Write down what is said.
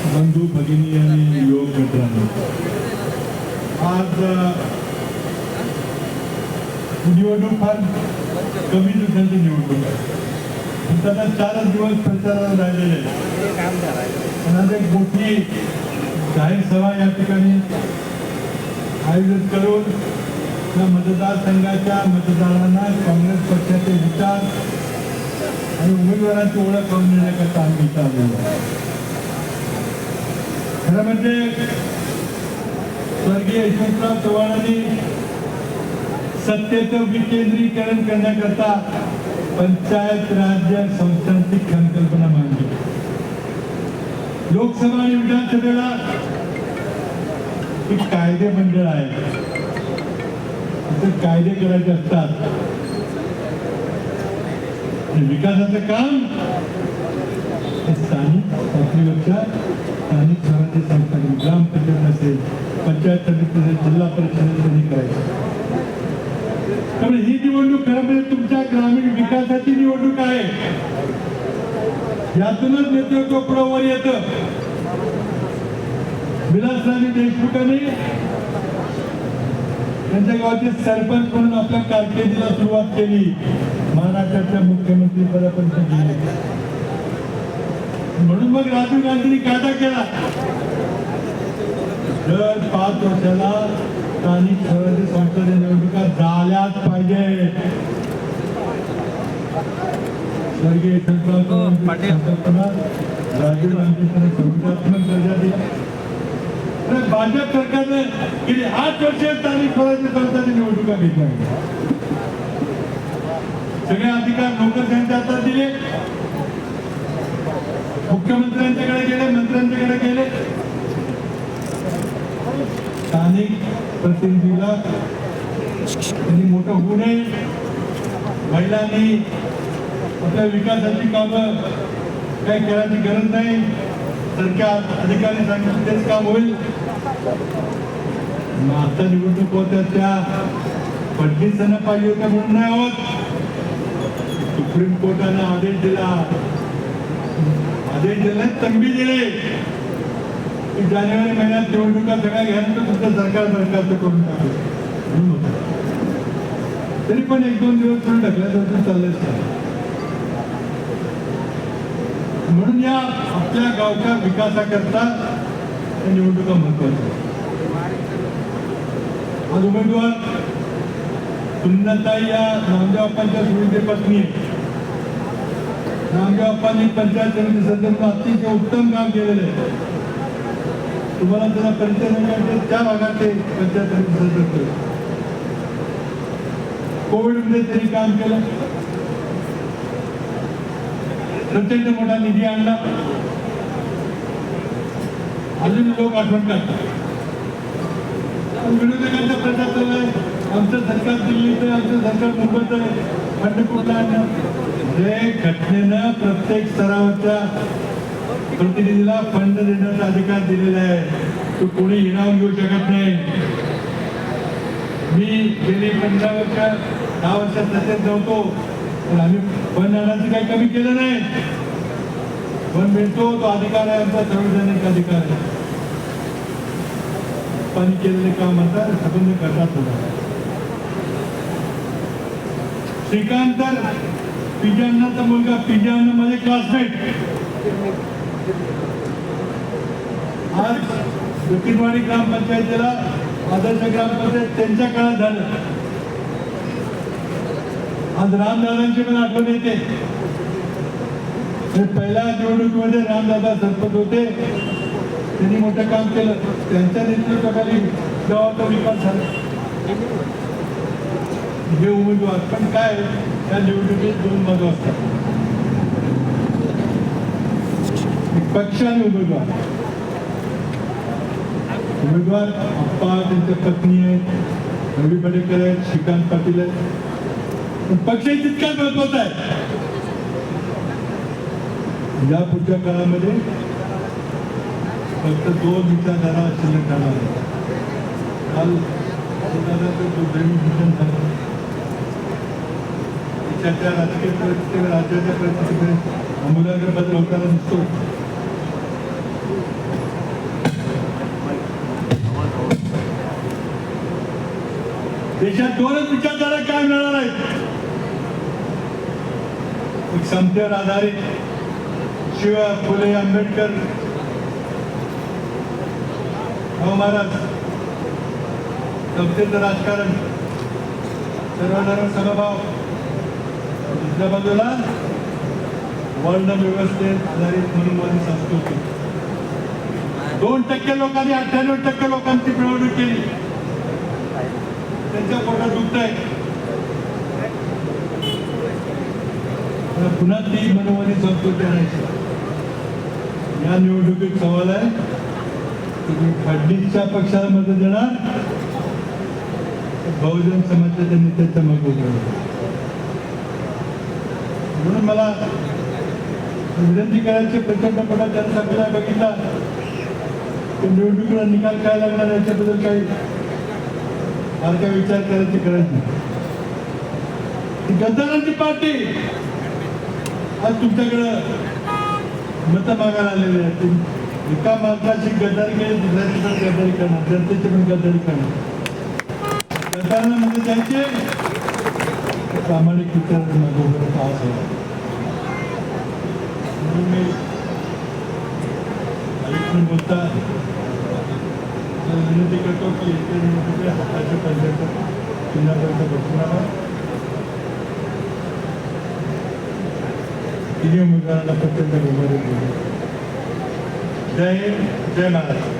बंधू भगिनी आणि युवक मित्रांनो, आज निवडणूक फार कमी दिवसांची निवडणूक आहे. त्याला 4 दिवस प्रचाराला राहिलेले आहेत. आज एक मोठी जाहीर सभा या ठिकाणी आयोजित करून या मतदारसंघाच्या मतदारांना काँग्रेस पक्षाचे विचार आणि उमेदवारांची ओळख करून देण्याकरता आम्ही इथं आलेलो आहे. खरं म्हणजे स्वर्गीय यशवंतराव चव्हाणांनी सत्तेचं विकेंद्रीकरण करण्याकरता पंचायत राज्य संस्थांची संकल्पना मांडली. लोकसभा आणि विधानसभेला एक कायदे मंडळ आहे, कायदे करायचे असतात. विकासाचं काम स्थानिक पातळीवरच्या स्थानिक स्वराज्य संस्थांनी, ग्रामपंचायत असेल, पंचायत समिती असेल, जिल्हा परिषद त्यांनी करायचं. त्यामुळे ही निवडणूक खरं म्हणजे तुमच्या ग्रामीण विकासाची निवडणूक आहे. यातूनच नेतृत्व पुढे येतं. विलासराव देशमुखांनी त्यांच्या गावाचे सरपंच म्हणून आपल्या कारकिर्दीला सुरुवात केली. महाराष्ट्राच्या मुख्यमंत्री पदापर्यंत गेले. म्हणून मग राजीव गांधींनी कायदा केला, दर 5 वर्षाला स्थानिक स्वराज्य संस्थांच्या निवडणुका झाल्याच पाहिजे. स्वर्गीय संकल्पना राजीव गांधींनी संविधानात्मक दर्जा दिला. भाजप सरकारने गेली 8 वर्ष स्थानिक स्वराज्य संस्थांच्या निवडणुका घेतल्या. सगळे अधिकार नोकरशाहीच्या हातात दिले. मुख्यमंत्र्यांच्याकडे गेले, मंत्र्यांच्याकडे गेले. स्थानिक प्रतिनिधीला त्यांनी मोठं होऊ नये, महिलांनी आपल्या विकासाची कामं काही करायची गरज नाही, सारख्या अधिकारी सांगितलं तेच काम होईल. आता निवडणूक होत्या त्या फडणवीसांना पाहिजे होत्या म्हणून नाही होत. सुप्रीम कोर्टाने आदेश दिला, तंबी दिले की जानेवारी महिन्यात निवडणुका सगळ्या घ्यायला तुमचं सरकारचं करून टाकलं. तरी पण 1-2 दिवस थोडं ढकलायचं चाललंच नाही. म्हणून या आपल्या गावच्या विकासाकरता निवडणुका महत्वाच्या. आज उमेदवार सुनंदाताई या नामदेवप्पांच्या सुनेची पत्नी आहे. नामदेवप्पांनी पंचायत समिती संदर्भात अतिशय उत्तम काम केलेलं आहे. तुम्हाला त्याचा परिचय नाही, त्या भागात ते पंचायत समिती सदस्य. कोविडमध्ये त्यांनी काम केलं, प्रचंड मोठा निधी आणला. अजून लोक आठवण करतात. विरोधकांचा प्रचार चाललाय, आमचं सरकार दिल्लीचं, आमचं सरकार मुंबईचं आहे, फंड कुठला आणणार. हे घटनेनं प्रत्येक स्तरावरच्या प्रतिनिधीला फंड देण्याचा अधिकार दिलेला आहे. तो कोणी हिरावून घेऊ शकत नाही. मी गेली 15 वर्ष 10 वर्षात तसेच नव्हतो, पण आम्ही फंड आणायचं काही कमी केलं नाही. पण मिळतो तो अधिकार आहे, आमचा संवैधानिक अधिकार आहे. पाणी केलेले काम म्हणतात संबंध करतात होता. श्रीकांत पिजांनाचा मुलगा, पिजांना माझे क्लासमेट, आज दक्षिणवाडी ग्रामपंचायतीला आदर्श ग्रामपंचायत त्यांच्या काळात झालं. आज रामदादांची पण आठवण येते. पहिल्या निवडणुकीमध्ये रामदादा सरपंच होते, त्यांनी मोठं काम केलं. त्यांच्या नेतृत्वाखाली गावाचा विकास झाला. हे उमेदवार पण काय, त्या निवडणुकीत 2 बाजू असतात, पक्ष आणि उमेदवार. उमेदवार अप्पा, त्यांच्या पत्नी आहेत, रवी बडेकर आहेत, श्रीकांत पाटील आहेत. पण पक्षही तितकाच महत्वाचा आहे. या पुढच्या काळामध्ये फक्त 2 विचारधारा शिल्लक राहणार आहे. काल भूषण झालं, देशाच्या राजकीय परिस्थितीवर, राज्याच्या परिस्थितीकडे आमूलाग्र बदल होताना दिसतो. देशात दोनच विचारधारा काय मिळणार आहेत, एक समतेवर आधारित शिव फुले आंबेडकर महाराज समतेचं राजकारण, सर्वधर्म समभाव, दुसऱ्या बाजूला वर्ण व्यवस्थेत आधारित म्हणून संस्कृती. 2% लोकांनी 98% लोकांची पिळवणूक केली, त्यांच्या पोटात दुखतंय. पुन्हा ती मनोमनी संस्कृती आणायची. या निवडणुकीत सवाल आहे, तुम्ही फडणवीसच्या पक्षाला मत देणार, बहुजन समाजाच्या नेत्याचं मत उघडणार. म्हणून मला विनंती करायची, प्रचंड पडा त्यांचा आपल्याला बघितला निवडणुकीला निकाल काय लागणार याच्याबद्दल काही फार काय विचार करायची गरज नाही. गद्दारांची पार्टी आज तुमच्याकडं मतं मागायला आलेले आहेत. एका माणसाची गद्दारी केली, दुसऱ्याची पण गद्दारी करणार, जनतेची पण गद्दारी करणार. गद्दारांना म्हणजे त्यांचे प्रामाणिक विचार पास आहे. म्हणून मी अलीकडून बोलता विनंती करतो की हाताच्या पंचायत चिन्हापर्यंत बसणार तिन्ही उमेदवारांना प्रचंड बहुमत दिली. जय हिंद, जय महाराष्ट्र.